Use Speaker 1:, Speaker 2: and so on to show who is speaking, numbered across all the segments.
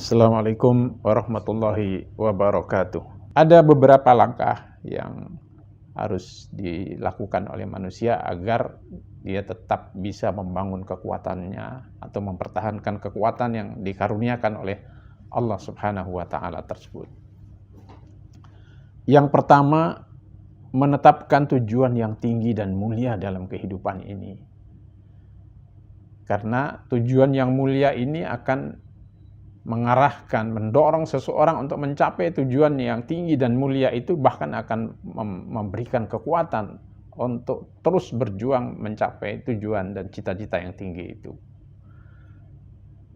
Speaker 1: Assalamualaikum warahmatullahi wabarakatuh. Ada beberapa langkah yang harus dilakukan oleh manusia agar dia tetap bisa membangun kekuatannya atau mempertahankan kekuatan yang dikaruniakan oleh Allah Subhanahu wa taala tersebut. Yang pertama, menetapkan tujuan yang tinggi dan mulia dalam kehidupan ini. Karena tujuan yang mulia ini akan mengarahkan, mendorong seseorang untuk mencapai tujuan yang tinggi dan mulia itu, bahkan akan memberikan kekuatan untuk terus berjuang mencapai tujuan dan cita-cita yang tinggi itu.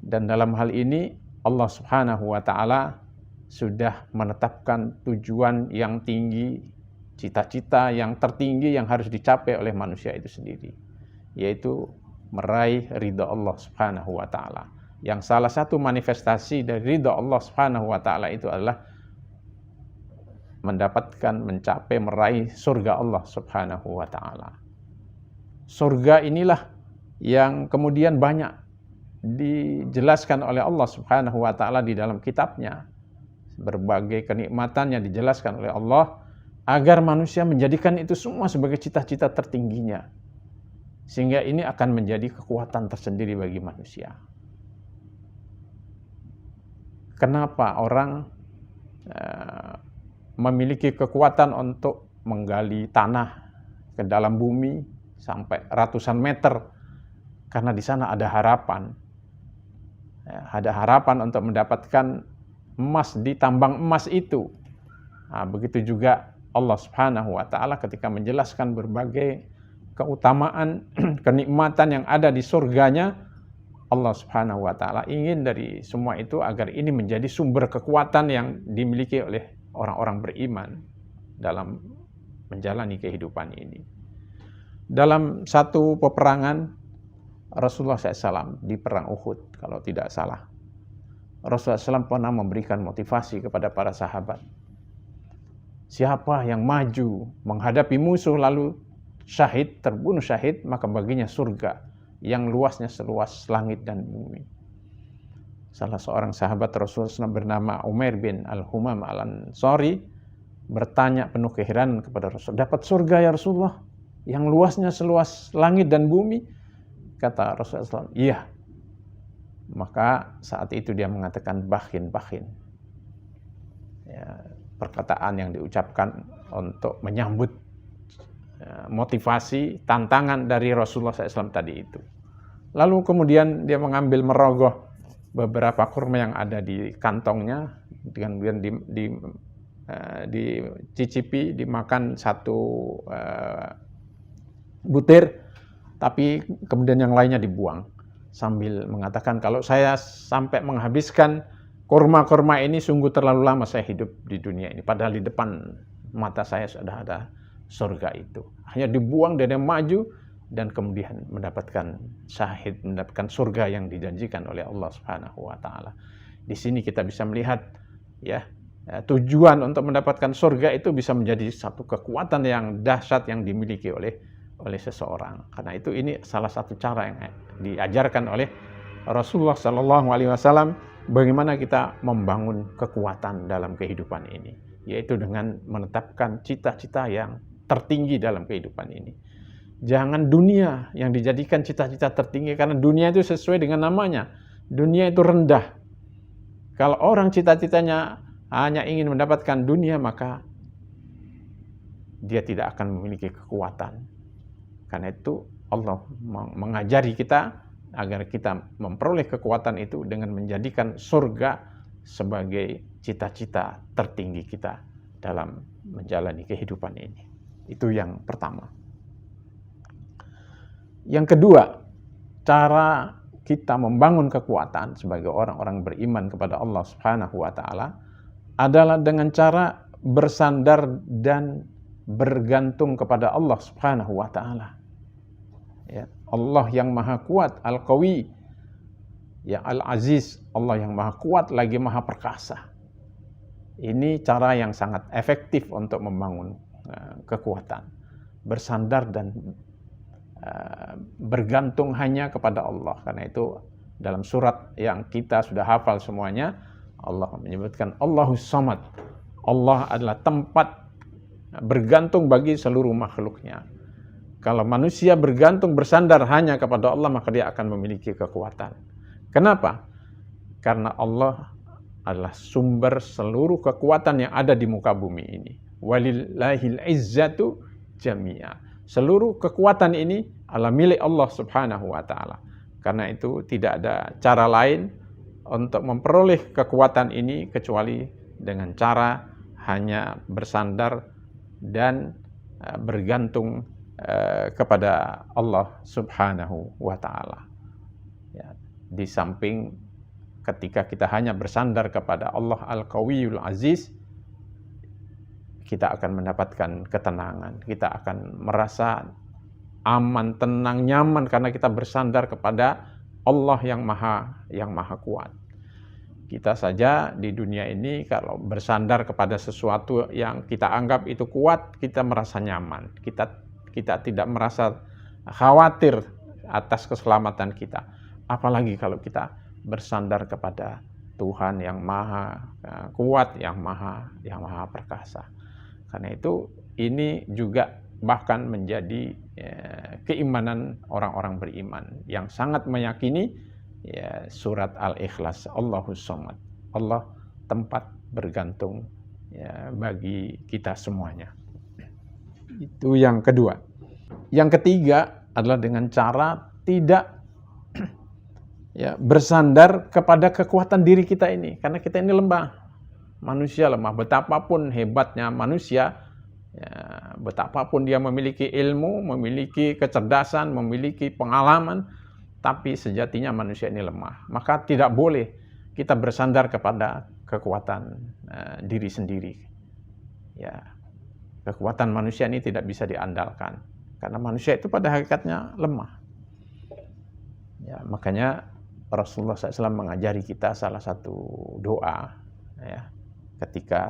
Speaker 1: Dan dalam hal ini Allah Subhanahu wa taala sudah menetapkan tujuan yang tinggi, cita-cita yang tertinggi yang harus dicapai oleh manusia itu sendiri, yaitu meraih ridha Allah Subhanahu wa taala. Yang salah satu manifestasi dari ridha Allah Subhanahu wa taala itu adalah mendapatkan, mencapai, meraih surga Allah Subhanahu wa taala. Surga inilah yang kemudian banyak dijelaskan oleh Allah Subhanahu wa taala di dalam kitabnya. Berbagai kenikmatannya dijelaskan oleh Allah agar manusia menjadikan itu semua sebagai cita-cita tertingginya. Sehingga ini akan menjadi kekuatan tersendiri bagi manusia. Kenapa orang memiliki kekuatan untuk menggali tanah ke dalam bumi sampai ratusan meter? Karena di sana ada harapan. Ada harapan untuk mendapatkan emas di tambang emas itu. Nah, begitu juga Allah Subhanahu wa taala ketika menjelaskan berbagai keutamaan, kenikmatan yang ada di surganya. Allah Subhanahu wa taala ingin dari semua itu agar ini menjadi sumber kekuatan yang dimiliki oleh orang-orang beriman dalam menjalani kehidupan ini. Dalam satu peperangan Rasulullah SAW di perang Uhud, kalau tidak salah, Rasulullah SAW pernah memberikan motivasi kepada para sahabat. Siapa yang maju menghadapi musuh lalu syahid, terbunuh syahid, maka baginya surga yang luasnya seluas langit dan bumi. Salah seorang sahabat Rasulullah SAW bernama Umair bin Al-Humam Al-Ansari bertanya penuh keheranan kepada Rasul, dapat surga ya Rasulullah yang luasnya seluas langit dan bumi? Kata Rasulullah SAW, iya. Maka saat itu dia mengatakan bakhin. Ya, perkataan yang diucapkan untuk menyambut motivasi, tantangan dari Rasulullah SAW tadi itu. Lalu kemudian dia mengambil merogoh beberapa kurma yang ada di kantongnya, kemudian dicicipi, dimakan satu butir, tapi kemudian yang lainnya dibuang. Sambil mengatakan, kalau saya sampai menghabiskan kurma-kurma ini sungguh terlalu lama saya hidup di dunia ini. Padahal di depan mata saya sudah ada surga itu. Hanya dibuang dan maju dan kemudian mendapatkan syahid, mendapatkan surga yang dijanjikan oleh Allah Subhanahu wa taala. Di sini kita bisa melihat ya, tujuan untuk mendapatkan surga itu bisa menjadi satu kekuatan yang dahsyat yang dimiliki oleh seseorang. Karena itu ini salah satu cara yang diajarkan oleh Rasulullah sallallahu alaihi wasallam bagaimana kita membangun kekuatan dalam kehidupan ini, yaitu dengan menetapkan cita-cita yang tertinggi dalam kehidupan ini. Jangan dunia yang dijadikan cita-cita tertinggi, karena dunia itu sesuai dengan namanya. Dunia itu rendah. Kalau orang cita-citanya hanya ingin mendapatkan dunia, maka dia tidak akan memiliki kekuatan. Karena itu Allah mengajari kita agar kita memperoleh kekuatan itu dengan menjadikan surga sebagai cita-cita tertinggi kita dalam menjalani kehidupan ini. Itu yang pertama. Yang kedua, cara kita membangun kekuatan sebagai orang-orang beriman kepada Allah Subhanahu wa taala adalah dengan cara bersandar dan bergantung kepada Allah Subhanahu wa taala. Ya, Allah yang Maha Kuat, Al-Qawi, ya Al-Aziz, Allah yang Maha Kuat lagi Maha Perkasa. Ini cara yang sangat efektif untuk membangun kekuatan, bersandar dan bergantung hanya kepada Allah. Karena itu dalam surat yang kita sudah hafal semuanya, Allah menyebutkan Allahus Samad. Allah adalah tempat bergantung bagi seluruh makhluknya. Kalau manusia bergantung bersandar hanya kepada Allah, maka dia akan memiliki kekuatan. Kenapa? Karena Allah adalah sumber seluruh kekuatan yang ada di muka bumi ini. Walillahil izzatu jami'a. Seluruh kekuatan ini adalah milik Allah Subhanahu wa taala. Karena itu tidak ada cara lain untuk memperoleh kekuatan ini kecuali dengan cara hanya bersandar dan bergantung kepada Allah Subhanahu wa taala. Ya, di samping ketika kita hanya bersandar kepada Allah Al-Qawiyul Aziz, kita akan mendapatkan ketenangan, kita akan merasa aman, tenang, nyaman karena kita bersandar kepada Allah yang maha kuat. Kita saja di dunia ini kalau bersandar kepada sesuatu yang kita anggap itu kuat, kita merasa nyaman. Kita tidak merasa khawatir atas keselamatan kita. Apalagi kalau kita bersandar kepada Tuhan yang maha kuat, yang maha perkasa. Karena itu ini juga bahkan menjadi keimanan orang-orang beriman yang sangat meyakini surat Al-Ikhlas, Allahus Samad. Allah tempat bergantung bagi kita semuanya. Itu yang kedua. Yang ketiga adalah dengan cara tidak bersandar kepada kekuatan diri kita ini. Karena kita ini lemah. Manusia lemah. Betapapun hebatnya manusia, betapapun dia memiliki ilmu, memiliki kecerdasan, memiliki pengalaman, tapi sejatinya manusia ini lemah. Maka tidak boleh kita bersandar kepada kekuatan diri sendiri. Kekuatan manusia ini tidak bisa diandalkan. Karena manusia itu pada hakikatnya lemah. Makanya Rasulullah SAW mengajari kita salah satu doa. Ketika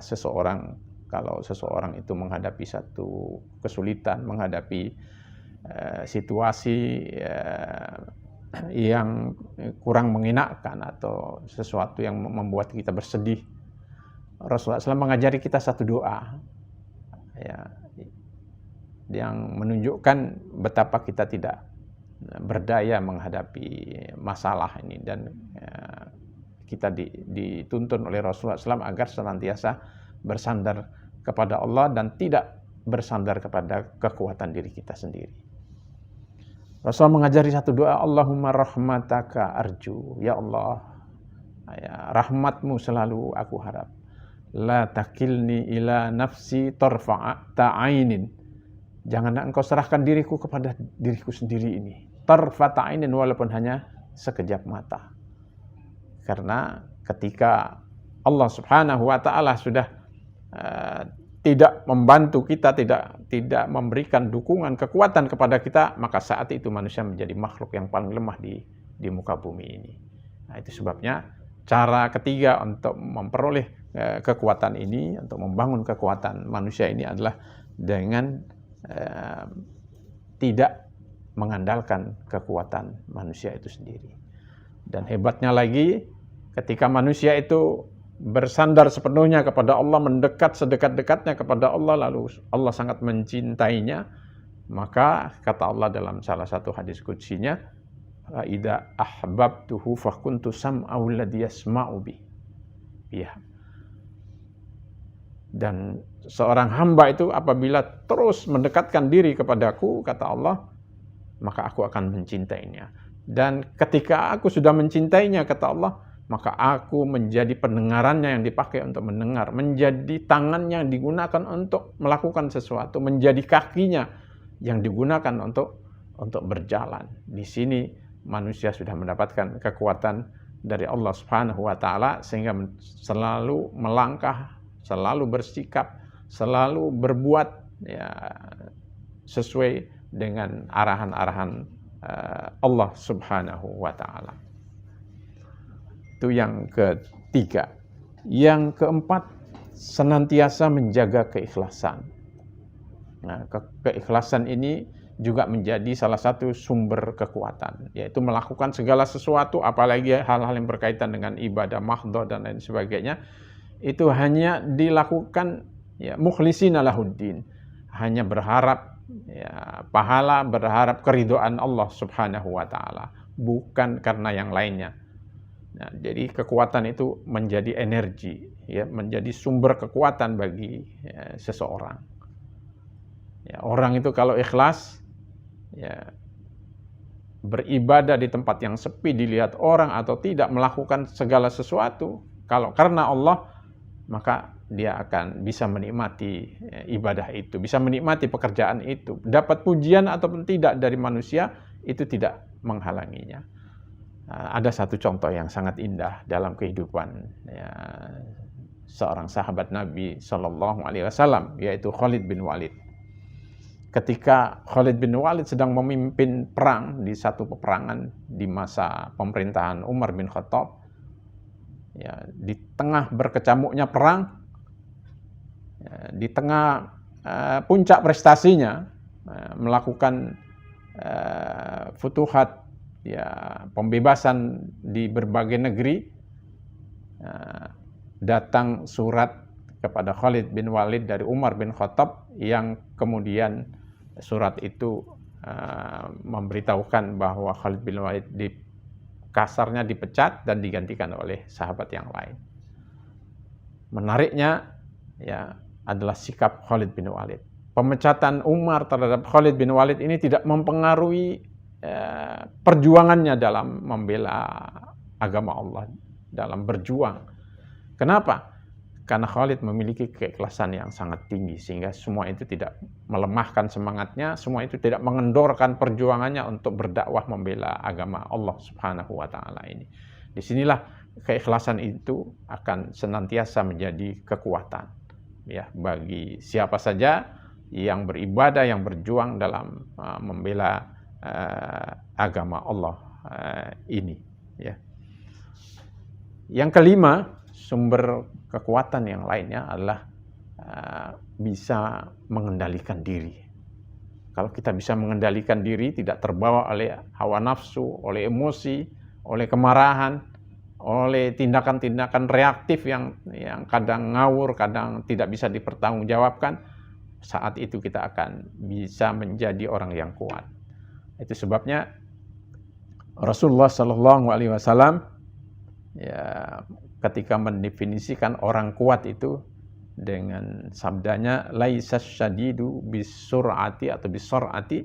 Speaker 1: kalau seseorang itu menghadapi satu kesulitan, menghadapi situasi yang kurang mengenakan atau sesuatu yang membuat kita bersedih, Rasulullah SAW mengajari kita satu doa yang menunjukkan betapa kita tidak berdaya menghadapi masalah ini, dan kita dituntun oleh Rasulullah SAW agar senantiasa bersandar kepada Allah dan tidak bersandar kepada kekuatan diri kita sendiri. Rasulullah mengajari satu doa, Allahumma rahmataka arju. Ya Allah, rahmatmu selalu aku harap. La takilni ila nafsi tarfa'ata ainin. Jangan engkau serahkan diriku kepada diriku sendiri ini. Tarfa'ata ainin, walaupun hanya sekejap mata. Karena ketika Allah Subhanahu wa taala sudah tidak membantu kita, tidak memberikan dukungan, kekuatan kepada kita, maka saat itu manusia menjadi makhluk yang paling lemah di muka bumi ini. Nah, itu sebabnya cara ketiga untuk memperoleh kekuatan ini, untuk membangun kekuatan manusia ini adalah dengan tidak mengandalkan kekuatan manusia itu sendiri. Dan hebatnya lagi, ketika manusia itu bersandar sepenuhnya kepada Allah, mendekat sedekat-dekatnya kepada Allah, lalu Allah sangat mencintainya, maka kata Allah dalam salah satu hadis qudsinya, "Idza ahbabtuhu fakuntu sam'ahu alladhi yasma'u bi." Dan seorang hamba itu apabila terus mendekatkan diri kepadaku, kata Allah, maka aku akan mencintainya. Dan ketika aku sudah mencintainya, kata Allah, maka aku menjadi pendengarannya yang dipakai untuk mendengar, menjadi tangannya yang digunakan untuk melakukan sesuatu, menjadi kakinya yang digunakan untuk berjalan. Di sini manusia sudah mendapatkan kekuatan dari Allah Subhanahu wa taala sehingga selalu melangkah, selalu bersikap, selalu berbuat sesuai dengan arahan-arahan Allah Subhanahu wa taala. Itu yang ketiga. Yang keempat, senantiasa menjaga keikhlasan. Nah, keikhlasan ini juga menjadi salah satu sumber kekuatan, yaitu melakukan segala sesuatu, apalagi hal-hal yang berkaitan dengan ibadah mahdhah dan lain sebagainya, itu hanya dilakukan ya mukhlishina lahuddin, hanya berharap ya pahala, berharap keridhaan Allah Subhanahu wa taala, bukan karena yang lainnya. Nah, jadi kekuatan itu menjadi energi, ya, menjadi sumber kekuatan bagi ya, seseorang. Ya, orang itu kalau ikhlas, ya, beribadah di tempat yang sepi, dilihat orang atau tidak, melakukan segala sesuatu, kalau karena Allah, maka dia akan bisa menikmati ya, ibadah itu, bisa menikmati pekerjaan itu, dapat pujian ataupun tidak dari manusia, itu tidak menghalanginya. Ada satu contoh yang sangat indah dalam kehidupan ya, seorang sahabat Nabi Shallallahu Alaihi Wasallam, yaitu Khalid bin Walid. Ketika Khalid bin Walid sedang memimpin perang di satu peperangan di masa pemerintahan Umar bin Khattab, ya, di tengah berkecamuknya perang, ya, di tengah puncak prestasinya, melakukan futuhat, ya, pembebasan di berbagai negeri, datang surat kepada Khalid bin Walid dari Umar bin Khattab, yang kemudian surat itu memberitahukan bahwa Khalid bin Walid kasarnya dipecat dan digantikan oleh sahabat yang lain. Menariknya ya adalah sikap Khalid bin Walid. Pemecatan Umar terhadap Khalid bin Walid ini tidak mempengaruhi perjuangannya dalam membela agama Allah, dalam berjuang. Kenapa? Karena Khalid memiliki keikhlasan yang sangat tinggi, sehingga semua itu tidak melemahkan semangatnya, semua itu tidak mengendorkan perjuangannya untuk berdakwah membela agama Allah Subhanahu wa taala ini. Disinilah keikhlasan itu akan senantiasa menjadi kekuatan ya bagi siapa saja yang beribadah, yang berjuang dalam membela agama Allah ini ya. Yang kelima, sumber kekuatan yang lainnya adalah bisa mengendalikan diri. Kalau kita bisa mengendalikan diri, tidak terbawa oleh hawa nafsu, oleh emosi, oleh kemarahan, oleh tindakan-tindakan reaktif yang kadang ngawur, kadang tidak bisa dipertanggungjawabkan, saat itu kita akan bisa menjadi orang yang kuat. Itu sebabnya Rasulullah Shallallahu Alaihi Wasallam ya ketika mendefinisikan orang kuat itu dengan sabdanya laisas syadidu bisur'ati atau bisur'ati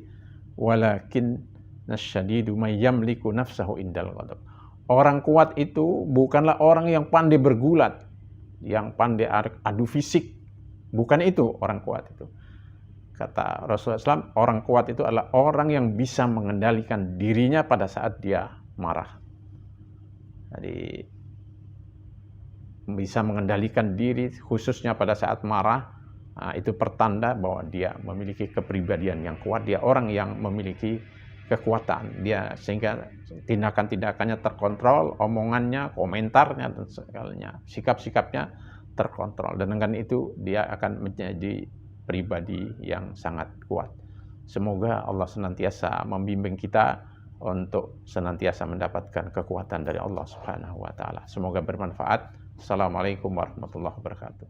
Speaker 1: walakin nasyadidu may yamliku nafsahu indal ghadab. Orang kuat itu bukanlah orang yang pandai bergulat, yang pandai adu fisik. Bukan itu orang kuat itu. Kata Rasulullah SAW, orang kuat itu adalah orang yang bisa mengendalikan dirinya pada saat dia marah. Jadi bisa mengendalikan diri khususnya pada saat marah, itu pertanda bahwa dia memiliki kepribadian yang kuat, dia orang yang memiliki kekuatan, dia sehingga tindakan-tindakannya terkontrol, omongannya, komentarnya dan segalanya, sikap-sikapnya terkontrol, dan dengan itu dia akan menjadi pribadi yang sangat kuat. Semoga Allah senantiasa membimbing kita untuk senantiasa mendapatkan kekuatan dari Allah Subhanahu wa taala. Semoga bermanfaat. Assalamualaikum warahmatullahi wabarakatuh.